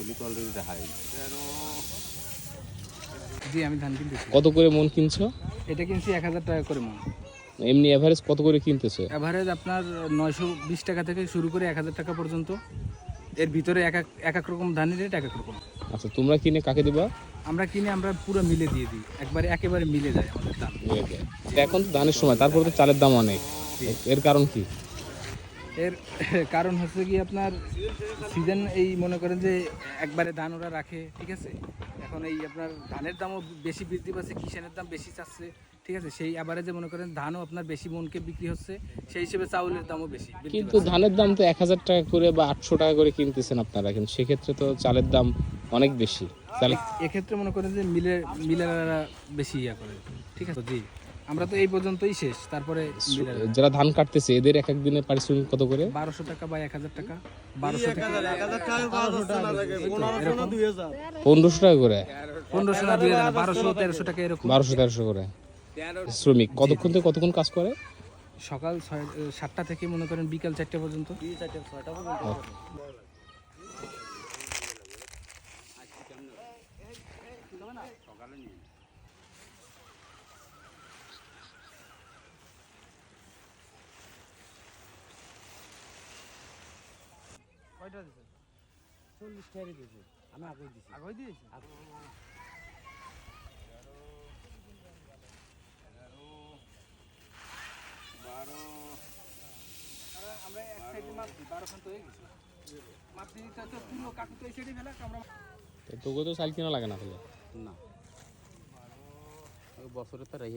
তুলি তো অলরেডি দেখা হয়েছে। জি আমি ধান কিনতেছি। কত করে মন কিনছো? এটা কিনছি 1000 টাকা করে মন। এমনি এভারেজ কত করে কিনতেছো? এভারেজ আপনার 920 টাকা থেকে শুরু করে 1000 টাকা পর্যন্ত। এর ভিতরে এক এক রকম ধানের রেট এক এক রকম। আচ্ছা, তোমরা কিনে কাকে দিবা? আমরা কিনে আমরা পুরো মিলে দিয়ে দিই, একেবারে মিলে যায় আমাদের দাম। মিলে দেয়। এখন তো ধানের সময়, তারপরে তো চালের দাম অনেক, এর কারণ কি? এর কারণ হচ্ছে কি আপনার সিজন, এই মনে করেন যে একবারে ধান ওরা রাখে, ঠিক আছে। এখন এই আপনার ধানের দামও বেশি বৃদ্ধি পাচ্ছে, কিষানের দাম বেশি চাচ্ছে, ঠিক আছে। সেই আবারে যে মনে করেন ধানও আপনার বেশি মনকে বিক্রি হচ্ছে, সেই হিসেবে চাউলের দামও বেশি বৃদ্ধি কিন্তু পাচ্ছে। ধানের দাম তো 1000 টাকা করে বা 800 টাকা করে কিনতেছেন আপনারা, কিন্তু সেক্ষেত্রে তো চালের দাম অনেক বেশি। তাহলে এক্ষেত্রে মনে করেন যে মিলাররা বেশি ইয়া করে, ঠিক আছে। জি আমরা তো এই পর্যন্তই শেষ, তারপরে মিলাররা যারা ধান কাটতেছে এদের এক এক দিনে পারিশ্রমিক কত করে? 1200 টাকা বা 1000 টাকা, 1200 থেকে 1500 টাকা করে, 1500 না 2000 না, 1200 1300 টাকা এরকম। 1200-1300 করে। শ্রমিক কতক্ষণ থেকে কতক্ষণ কাজ করে? সকাল 7টা থেকে মনে করেন বিকাল 4টা পর্যন্ত। কয়টা দিছে? 40 টাকা দিয়েছে, আমি আগে দিছি। আগেই দিয়েছে। আমরা এক সাইডে মাপছি, 12 খান তো হয়ে গেছে। মাপছি তো পুরো কাকু তো এই সাইডে ফেলা, আমরা তোকে তো চাল কিনা লাগে না তাহলে? না, বছরে তো রেখে